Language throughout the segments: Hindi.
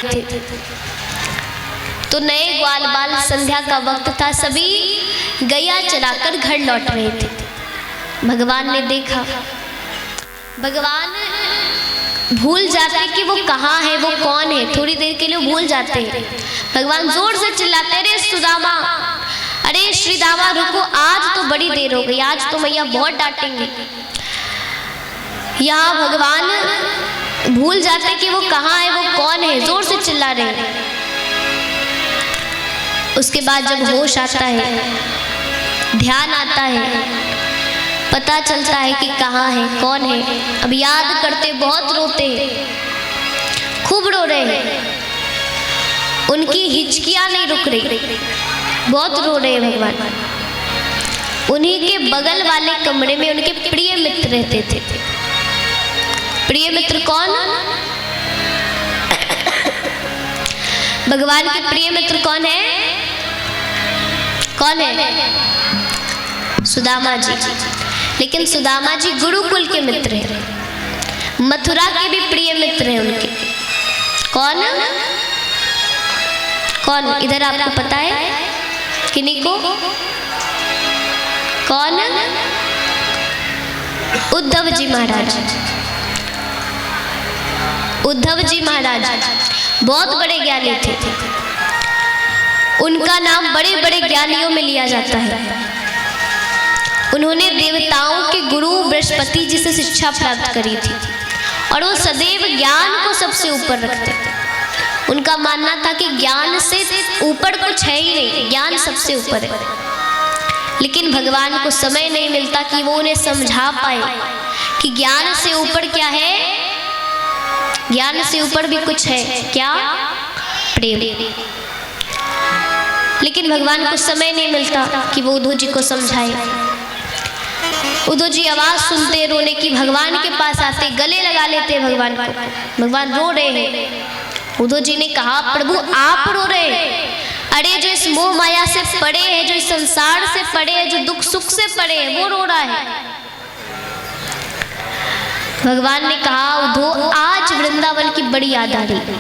थे। तो नए ग्वाल बाल, संध्या का वक्त था, सभी गैया चराकर घर लौट रहे थे। भगवान ने देखा, भगवान भूल जाते कि वो कहाँ है, वो कौन है, थोड़ी देर के लिए भूल जाते हैं। भगवान जोर से चिल्लाते, अरे सुदामा, अरे श्रीदामा रुको, आज तो बड़ी देर हो गई, आज तो मैया बहुत डांटेंगे। यहाँ भगवान भूल जाते कि वो कहाँ है, वो कौन है, जोर से चिल्ला रहे हैं। उसके बाद जब होश आता है, ध्यान आता है, पता चलता है कि कहाँ है, कौन है। अब याद करते बहुत रोते हैं, खूब रो रहे हैं, उनकी हिचकियाँ नहीं रुक रही, बहुत रो रहे हैं भगवान। उन्हीं के बगल वाले कमरे में उनके प्रिय मित्र रहते थे। प्रिय मित्र कौन? भगवान के प्रिय मित्र कौन है? कौन है? सुदामा जी। लेकिन सुदामा जी गुरुकुल के मित्र हैं, मथुरा के भी प्रिय मित्र हैं उनके। कौन कौन? इधर आपको पता है किन्हीं को? कौन? उद्धव जी महाराज। उद्धव जी महाराज बहुत बड़े ज्ञानी थे, उनका नाम बड़े बड़े ज्ञानियों में लिया जाता है। उन्होंने देवताओं के गुरु बृहस्पति जी से शिक्षा प्राप्त करी थी और वो सदैव ज्ञान को सबसे ऊपर रखते थे। उनका मानना था कि ज्ञान से ऊपर कुछ है ही नहीं, ज्ञान सबसे ऊपर है। लेकिन भगवान को समय नहीं मिलता कि वो उन्हें समझा पाए कि ज्ञान से ऊपर क्या है, ज्ञान से ऊपर भी कुछ है, क्या? प्रेम। लेकिन भगवान को समय नहीं मिलता कि वो उद्धव जी को समझाए। उद्धव जी आवाज सुनते रोने की, भगवान के पास आते, गले लगा लेते भगवान को। भगवान रो रहे हैं। उद्धव जी ने कहा, प्रभु आप रो रहे हैं? अरे जो इस मोह माया से पड़े हैं, जो इस संसार से पड़े हैं, जो दुख सुख से पड़े हैं, वो रो रहा है। भगवान ने कहा, उद्धव आज वृंदावन की बड़ी याद आ रही,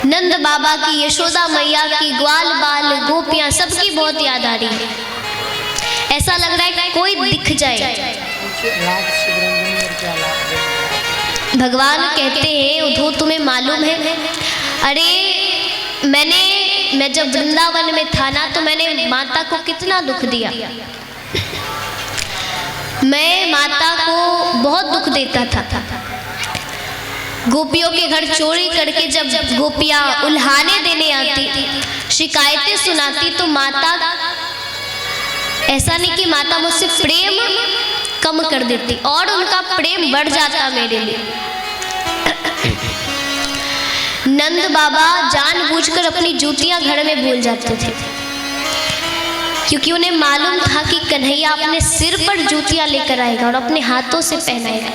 नंद बाबा की, यशोदा मैया की, ग्वाल बाल गोपियां सबकी बहुत याद आ रही है। ऐसा लग रहा है कोई दिख जाए। भगवान कहते हैं, उद्धव तुम्हें मालूम है, अरे मैं जब वृंदावन में था ना, तो मैंने माता को कितना दुख दिया। मैं माता को बहुत दुख देता था। गोपियों के घर चोरी करके जब गोपियां उल्हाने देने आती, शिकायतें सुनाती, तो माता, ऐसा नहीं कि माता मुझसे प्रेम कम कर देती, और उनका प्रेम बढ़ जाता मेरे लिए। नंद बाबा जानबूझकर अपनी जूतियां घर में भूल जाते थे, क्योंकि उन्हें मालूम था कि कन्हैया अपने सिर पर जूतियां लेकर आएगा और अपने हाथों से पहनाएगा।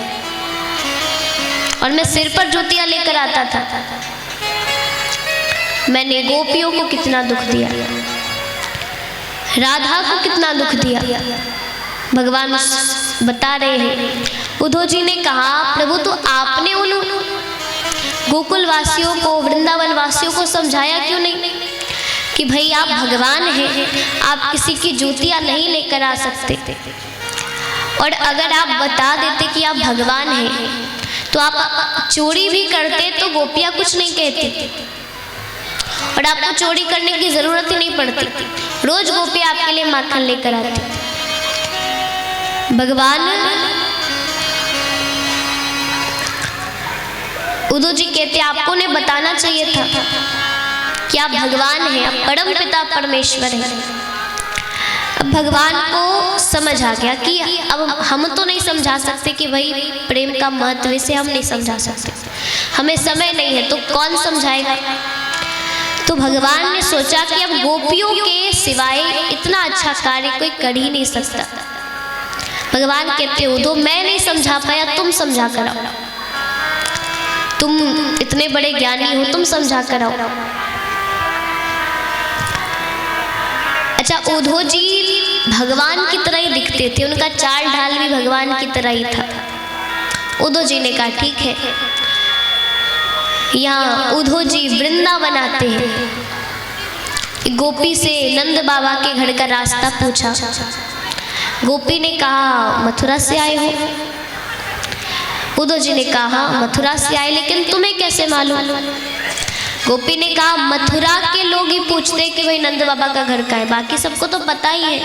और मैं सिर पर जूतियां लेकर आता था। मैंने गोपियों को कितना दुख दिया, राधा को कितना दुख दिया। भगवान बता रहे हैं। उद्धव जी ने कहा, प्रभु तो आपने उन गोकुल वासियों को, वृंदावन वासियों को समझाया क्यों नहीं कि भाई आप भगवान हैं, आप किसी की जूतियां नहीं लेकर आ सकते। और अगर आप बता देते कि आप भगवान हैं, तो आप चोरी भी करते तो गोपियां कुछ नहीं कहती, और आपको चोरी करने की जरूरत ही नहीं पड़ती। रोज गोपियां आपके लिए माखन लेकर आती। भगवान उद्धव जी कहते, आपको ने बताना चाहिए था कि आप भगवान हैं, आप परम पिता परमेश्वर हैं। अब भगवान को समझ आ गया कि अब हम तो नहीं समझा सकते कि भाई प्रेम का महत्व, इसे हम नहीं समझा सकते, हमें समय नहीं है, तो कौन समझाएगा। तो भगवान ने सोचा कि अब गोपियों के सिवाय इतना अच्छा कार्य कोई कर ही नहीं सकता। भगवान कहते, उद्धव मैं नहीं समझा पाया, तुम समझा कर आओ, तुम इतने बड़े ज्ञानी हो, तुम समझा कर आओ। अच्छा, उद्धव जी भगवान की तरह ही दिखते थे, उनका चाल ढाल भी भगवान की तरह ही था। उद्धव जी ने कहा, ठीक है, यहाँ उद्धव जी वृंदावन आते हैं। गोपी से नंद बाबा के घर का रास्ता पूछा। गोपी ने कहा मथुरा से आए हो। उद्धव जी ने कहा मथुरा से आए, लेकिन तुम्हें कैसे मालूम? गोपी ने कहा मथुरा के लोग ही पूछते हैं कि भाई नंद बाबा का घर का है, बाकी सबको तो पता ही है।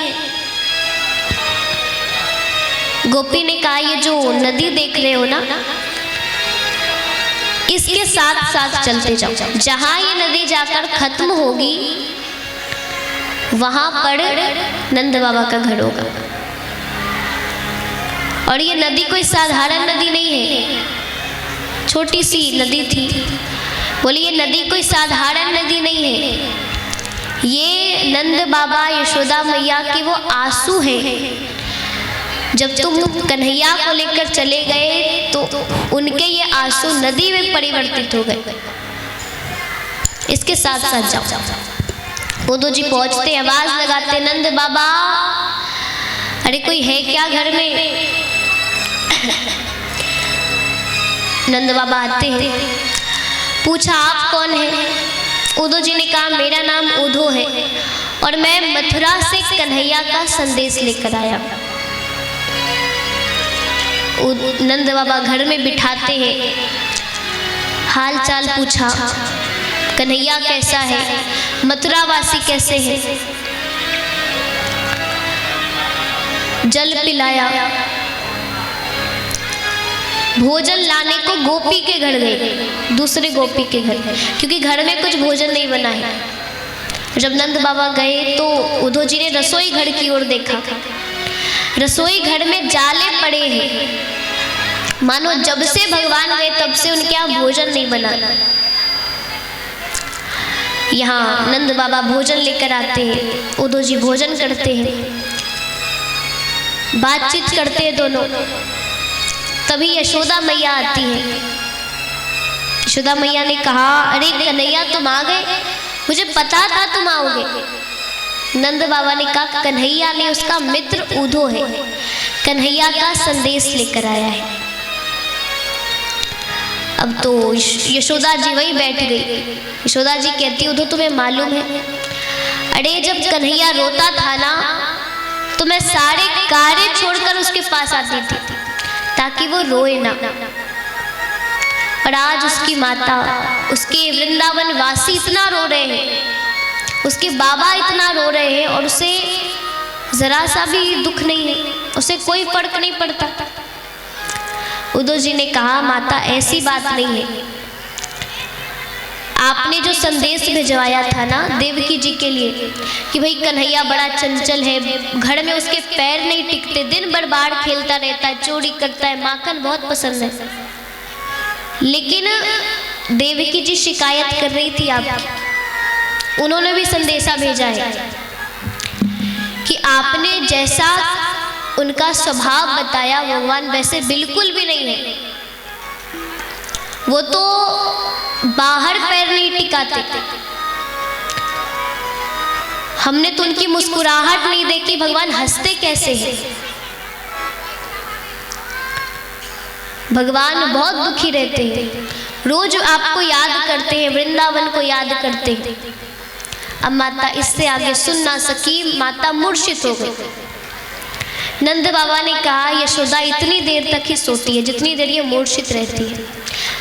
गोपी ने कहा ये जो नदी देख रहे हो ना, इसके साथ साथ चलते जाओ, जहां ये नदी जाकर खत्म होगी वहां पर नंद बाबा का घर होगा। और ये नदी कोई साधारण नदी नहीं है, छोटी सी नदी थी। बोली ये नदी कोई साधारण नदी नहीं है, ये नंद बाबा यशोदा मैया के वो आंसू हैं। जब तुम कन्हैया को लेकर चले गए तो उनके ये आंसू नदी में परिवर्तित हो गए। इसके साथ साथ जाओ। उद्धव जी पहुंचते, आवाज लगाते नंद बाबा, अरे कोई है क्या घर में? नंद बाबा आते हैं, पूछा आप कौन है? उद्धव जी ने कहा मेरा नाम उद्धव है और मैं मथुरा से कन्हैया का संदेश लेकर आया। नंद बाबा घर में बिठाते हैं, हाल चाल पूछा, कन्हैया कैसा है, मथुरा वासी कैसे हैं, जल पिलाया, भोजन लाने को गोपी के घर गए, दूसरे गोपी के घर, क्योंकि घर में कुछ भोजन नहीं बना है। जब नंद बाबा गए तो उद्धव जी ने रसोई घर की ओर देखा। रसोई घर में जाले पड़े हैं, मानो जब से भगवान गए तब से उनके यहाँ भोजन नहीं बना। यहाँ नंद बाबा भोजन लेकर आते हैं, उद्धव जी भोजन करते हैं, बातचीत करते हैं दोनों। तभी यशोदा मैया आती है। यशोदा मैया ने कहा अरे कन्हैया तुम आ गए, मुझे पता था तुम आओगे। नंद बाबा ने कहा कन्हैया ने उसका मित्र उद्धव है, कन्हैया का संदेश लेकर आया है। अब तो यशोदा जी वहीं बैठ गई। यशोदा जी कहती उद्धव तुम्हें मालूम है, अरे जब कन्हैया रोता था ना तो मैं सारे कार्य छोड़कर उसके पास आती थी ताकि वो रोए ना। और आज उसकी माता, उसके वृंदावन वासी इतना रो रहे हैं, उसके बाबा इतना रो रहे हैं और उसे जरा सा भी दुख नहीं है, उसे कोई फर्क नहीं पड़ता। उद्धव जी ने कहा माता ऐसी बात नहीं है, आपने जो संदेश भिजवाया था ना देवकी जी के लिए कि भाई कन्हैया बड़ा चंचल है, घर में उसके पैर नहीं टिकते, दिन भर बाहर खेलता रहता है, चोरी करता है, माखन बहुत पसंद है, लेकिन देवकी जी शिकायत कर रही थी आपकी। उन्होंने भी संदेशा भेजा है कि आपने जैसा उनका स्वभाव बताया भगवान वैसे बिल्कुल भी नहीं है। वो तो बाहर पैर नहीं टिकाते, हमने तो उनकी मुस्कुराहट नहीं देखी, भगवान हंसते कैसे हैं। भगवान बहुत दुखी रहते हैं, रोज आपको याद करते हैं, वृंदावन को याद करते हैं। अब माता इससे आगे सुन ना सकी, माता मूर्छित हो गई। नंद बाबा ने कहा यशोदा इतनी देर तक ही सोती है जितनी देर ये मूर्छित रहती है,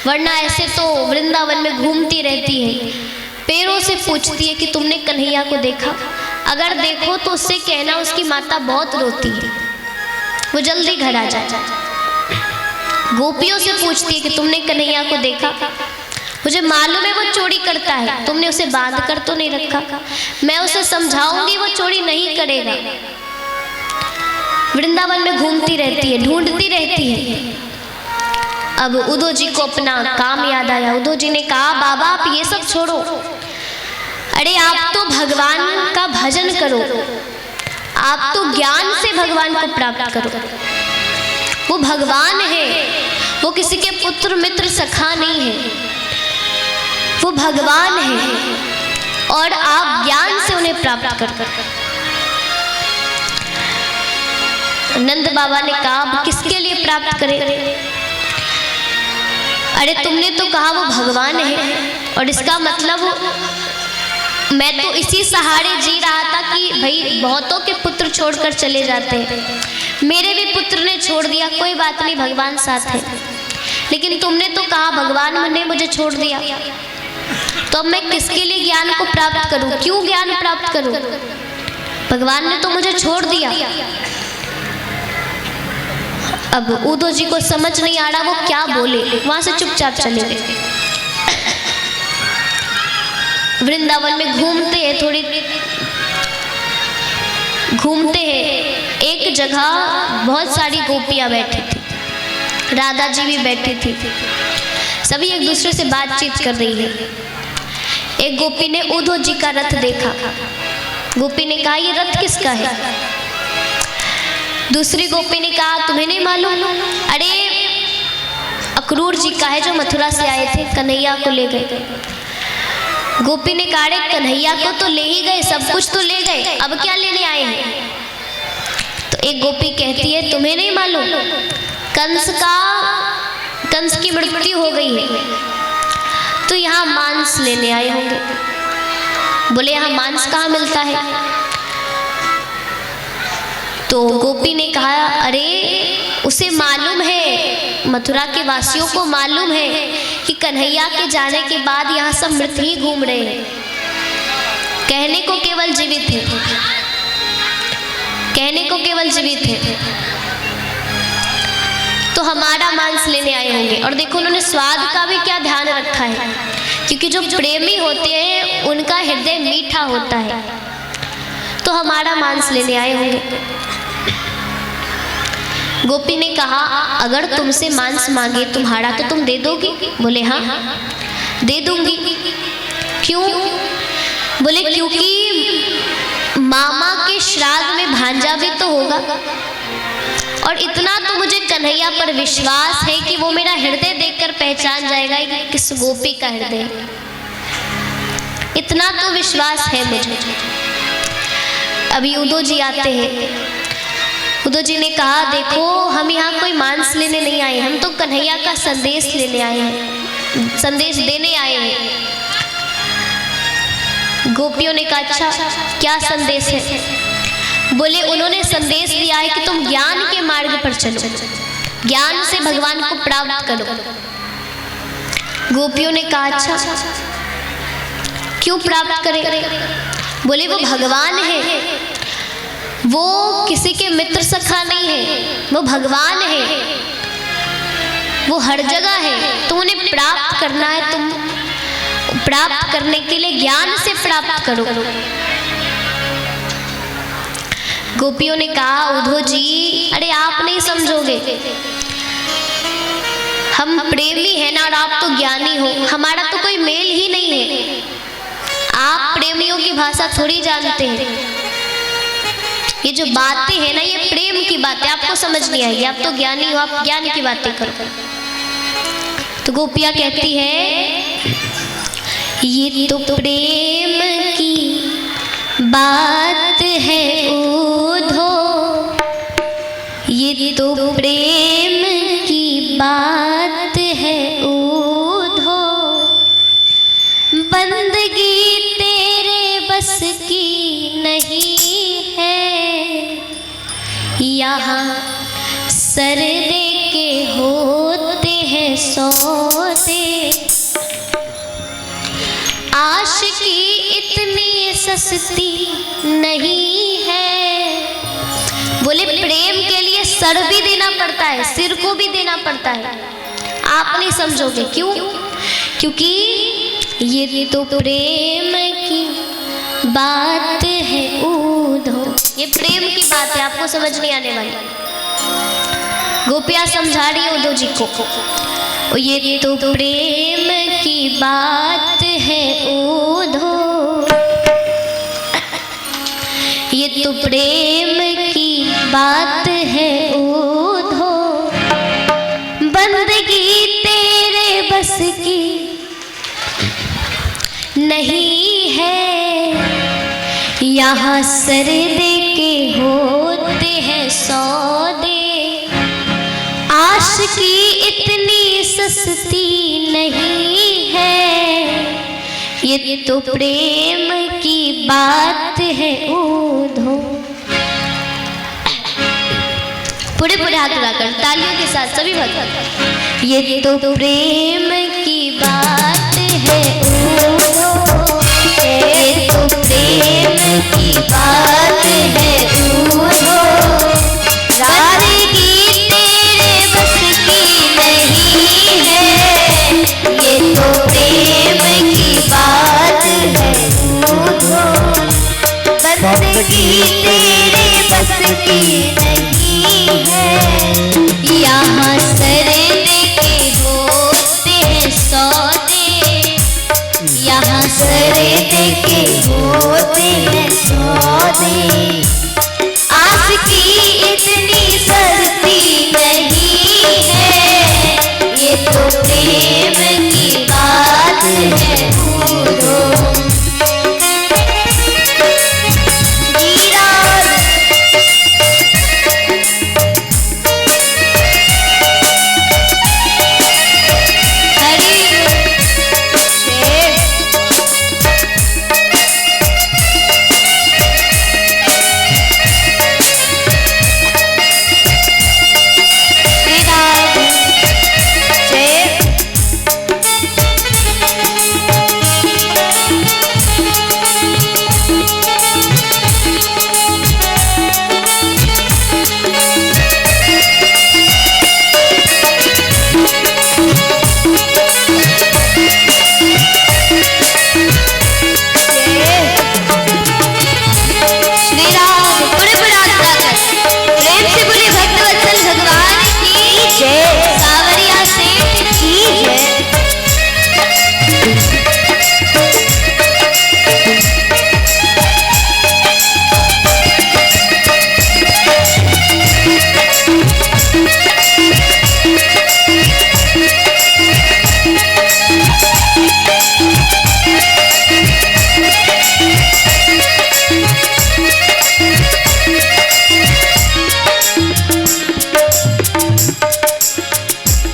वरना ऐसे तो वृंदावन में घूमती रहती है, पैरों से पूछती है कि तुमने कन्हैया को देखा, अगर देखो तो उससे कहना उसकी माता बहुत रोती है, वो जल्दी घर आ जाए। गोपियों से पूछती है कि तुमने कन्हैया को देखा, मुझे मालूम है वो चोरी करता है, तुमने उसे बांध कर तो नहीं रखा, मैं उसे समझाऊंगी वो चोरी नहीं करेगा। वृंदावन में घूमती रहती है, ढूंढती रहती है। अब उद्धव जी को अपना काम याद आया। उद्धव जी ने कहा बाबा आप ये सब छोड़ो, अरे आप तो भगवान का भजन करो, आप तो ज्ञान से भगवान को प्राप्त करो। वो भगवान है, वो किसी के पुत्र मित्र सखा नहीं है, वो भगवान है और आप ज्ञान से उन्हें प्राप्त कर। नंद बाबा ने कहा किसके लिए प्राप्त करें? अरे तुमने तो कहा वो भगवान है, और इसका मतलब मैं तो इसी सहारे जी रहा था कि भाई बहुतों के पुत्र छोड़कर चले जाते हैं, मेरे भी पुत्र ने छोड़ दिया, कोई बात नहीं भगवान साथ है। लेकिन तुमने तो कहा भगवान ने मुझे छोड़ दिया, तो अब मैं किसके लिए ज्ञान को प्राप्त करूं, क्यों ज्ञान प्राप्त करूं? भगवान ने तो मुझे छोड़ दिया। अब उद्धव जी को समझ नहीं आ रहा वो क्या बोले, वहां से चुपचाप चले गए। वृंदावन में घूमते हैं, थोड़ी घूमते हैं, एक जगह बहुत सारी गोपियां बैठी थी, राधा जी भी बैठी थी, सभी एक दूसरे से बातचीत कर रही है। एक गोपी ने उद्धव जी का रथ देखा, गोपी ने कहा ये रथ किसका है? दूसरी गोपी ने कहा तुम्हें नहीं मालूम? अरे अक्रूर जी का है जो मथुरा से आए थे, कन्हैया को ले गए। गोपी ने कहा कन्हैया को तो ले ही गए, सब कुछ तो ले गए, अब क्या लेने आए हैं? तो एक गोपी कहती है तुम्हें नहीं मालूम, कंस की मृत्यु हो गई है, तो यहाँ मांस लेने आए होंगे। बोले यहाँ मांस कहाँ मिलता है? तो गोपी ने कहा अरे उसे मालूम है, मथुरा के वासियों को मालूम है कि कन्हैया के जाने के बाद यहाँ सब मृत ही घूम रहे हैं, कहने को केवल जीवित है, कहने को केवल जीवित है, तो हमारा मांस लेने आए होंगे। और देखो उन्होंने स्वाद का भी क्या ध्यान रखा है, क्योंकि जो प्रेमी होते हैं उनका हृदय मीठा होता है, तो हमारा मांस लेने आए होंगे। गोपी ने कहा अगर तुमसे मांस मांगे तुम्हारा तो तुम दे दोगी? बोले हाँ दे दूंगी। क्यों? बोले क्योंकि मामा के श्राद्ध में भांजा भी तो होगा, और इतना तो मुझे कन्हैया पर विश्वास है कि वो मेरा हृदय देखकर पहचान जाएगा कि किस गोपी का हृदय, इतना तो विश्वास है मुझे। अभी उद्धव जी आते हैं, उद्धव जी ने कहा देखो हम यहाँ कोई मांस लेने नहीं आए, हम तो कन्हैया का संदेश लेने आए हैं, संदेश देने आए हैं। गोपियों ने कहा अच्छा क्या संदेश है? बोले उन्होंने संदेश दिया है कि तुम ज्ञान के मार्ग पर चलो, ज्ञान से भगवान को प्राप्त करो। गोपियों ने कहा अच्छा क्यों प्राप्त करें? बोले वो भगवान है, वो किसी के मित्र सखा नहीं है, वो भगवान है, वो हर जगह है, तो उन्हें प्राप्त करना है, तुम प्राप्त करने के लिए ज्ञान से प्राप्त करो। गोपियों ने कहा उद्धव जी अरे आप नहीं समझोगे, हम प्रेमी है ना और आप तो ज्ञानी हो, हमारा तो कोई मेल ही नहीं है, आप प्रेमियों की भाषा थोड़ी जानते हैं, ये जो बातें हैं ना ये प्रेम की बातें आपको समझ नहीं आएगी, आप तो ज्ञानी हो, आप ज्ञान की बातें करो। तो गोपियां कहती है ये तो प्रेम की बात है उद्धव, ये तो प्रेम की बात है उद्धव, बंदगी तेरे बस की नहीं है, यहाँ सर दे के होते हैं सौदे, आशिकी इतनी सस्ती नहीं है। बोले प्रेम के लिए सर भी देना पड़ता है, सिर को भी देना पड़ता है, आप नहीं समझोगे। क्यों? क्योंकि ये तो प्रेम की बात है उद्धव, ये प्रेम की बात है, आपको समझ नहीं आने वाली। गोपियां समझा रही है उद्धव जी को, ये तो प्रेम की बात है उद्धव, ये तो प्रेम की बात है उद्धव, बंदगी तेरे बस की नहीं है, यहाँ सर दे के होते हैं सौदे, आशिकी इतनी सस्ती नहीं है, ये तो प्रेम की बात है ऊधो। पूरे पूरे हाथ उठाकर तालियों के साथ सभी भक्त। ये तो प्रेम की बात है ऊधो, ये तो प्रेम की बात है ऊधो। राधे की तेरे बस की नहीं है, ये तो प्रेम की बात है ऊधो। बंदगी तेरे बस की नहीं है, यहाँ सरद के होते हैं सौदे, यहाँ सरद के होते हैं सौदे। आस की इतनी सस्ती नहीं है, ये तो प्रेम की बात है ऊधो।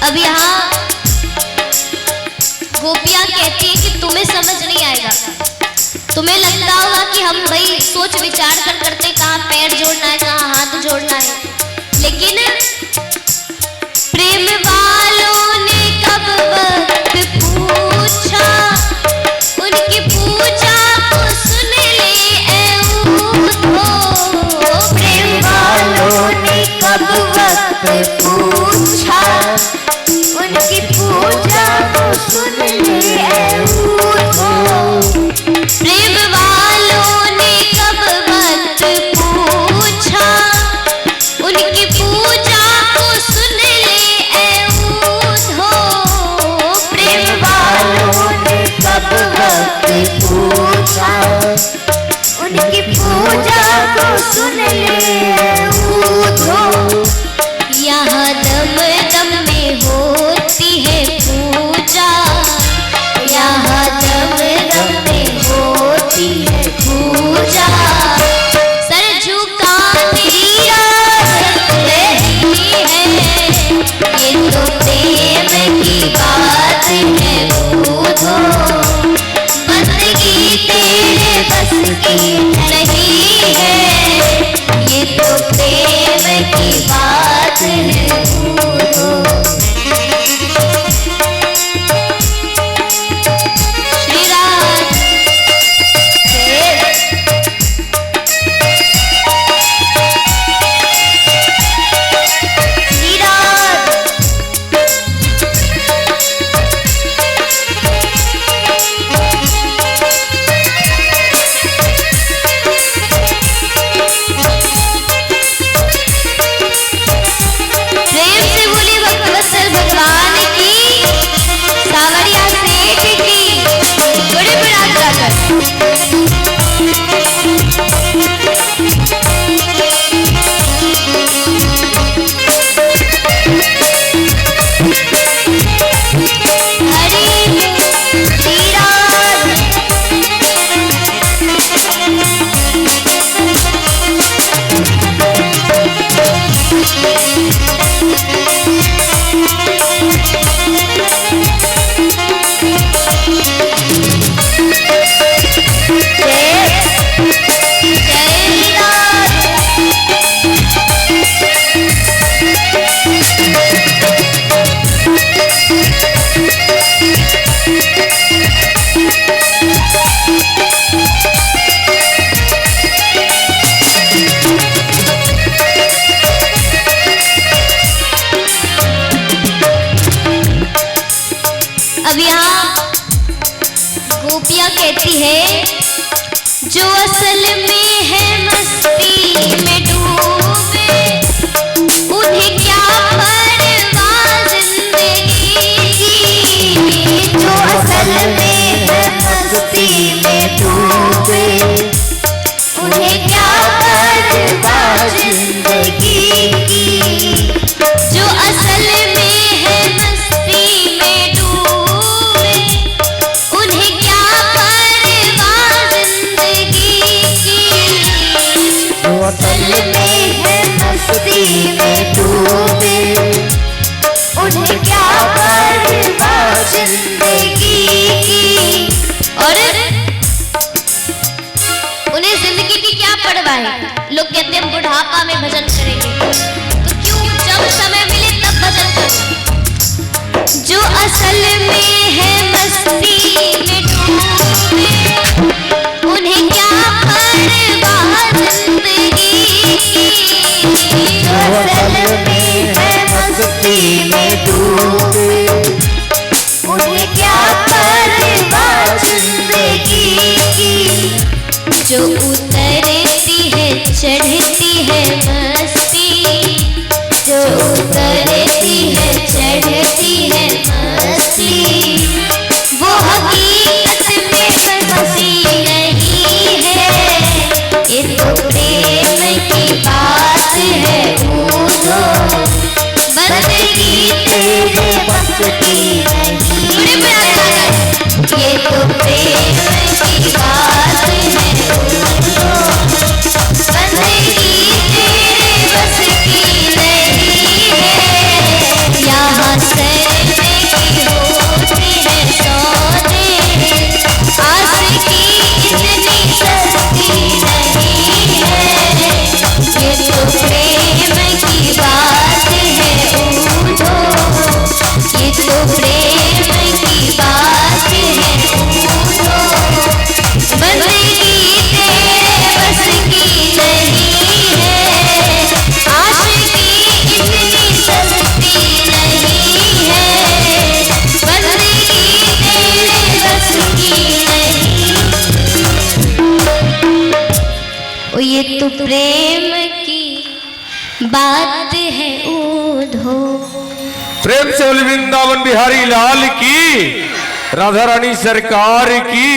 अब यहाँ गोपियाँ कहती है कि तुम्हें समझ नहीं आएगा, तुम्हें लगता होगा कि हम भाई सोच विचार कर करते कहाँ पैर जोड़ना है कहाँ हाथ जोड़ना है, लेकिन प्रेम वालों ने कब वक्त पूछा, उनकी पूजा को सुन ले ऐ ऊधो। प्रेम वालों ने कब वक्त पूछा, उनकी पूजा को सुन ले ऐ ऊधो। प्रेम वालों ने कब वक्त पूछा, उनकी पूजा को सुन ले ऐ ऊधो। प्रेम वालों ने कब वक्त पूछा, उनकी पूजा को सुन ले ऐ ऊधो। यहाँ दम दम में होती है पूजा, यहाँ दम दम में होती है पूजा। सर झुकाने की आदत नहीं है, ये तो प्रेम की बात है ऊधो। बंदगी तेरे बस की नहीं है, ये तो प्रेम की बात है ऊधो। श्री राम श्री राम। प्रेम से बोली भक्तवत्सल भगवान की, सावरिया सेठ की। बड़े बड़े हाथ उठाकर। हरि श्री राम। गोपियाँ कहती है जो असल में है मस्ती में डूबे उन्हें क्या परवाह जिंदगी की। जो असल में है मस्ती में डूबे उन्हें क्या परवाह जिंदगी की। जो असल में है मस्ती में डूबे उन्हें क्या परवाह जिंदगी की। जो असल में है मस्ती में डूबे उन्हें क्या परवाह जिंदगी की। और उन्हें जिंदगी की क्या परवाह है। लोग कहते हैं बुढ़ापा में भजन करेंगे, तो क्यों जब समय मिले तब भजन करो। जो असल में है मस्ती में डूबे उन्हें क्या परवाह जिंदगी की। जो असल में है मस्ती में डूबे उन्हें क्या परवाह जिंदगी की। जो उतरती है चढ़ती है मस्ती, जो उतरती है चढ़ती है मस्ती, वो हकीकत में हंसी नहीं है। ये तो प्रेम की बात है बूझो, बंदगी तेरे बस की नहीं है। ये तो प्रेम की बात है बूझो, बंदगी तेरे बस की नहीं है। यहाँ सहने की होती है सौदे, आशिकी इतनी सस्ती नहीं है। ये तो प्रेम की बात है बूझो, ये तो प्रेम की बात है बूझो, बंदगी तेरे बस की नहीं है। आशिकी इतनी सस्ती नहीं है, बंदगी तेरे बस की नहीं। ओ ये तो प्रेम की बात है ऊधो। प्रेम से बोले वृंदावन बिहारी लाल की, राधा रानी सरकार की।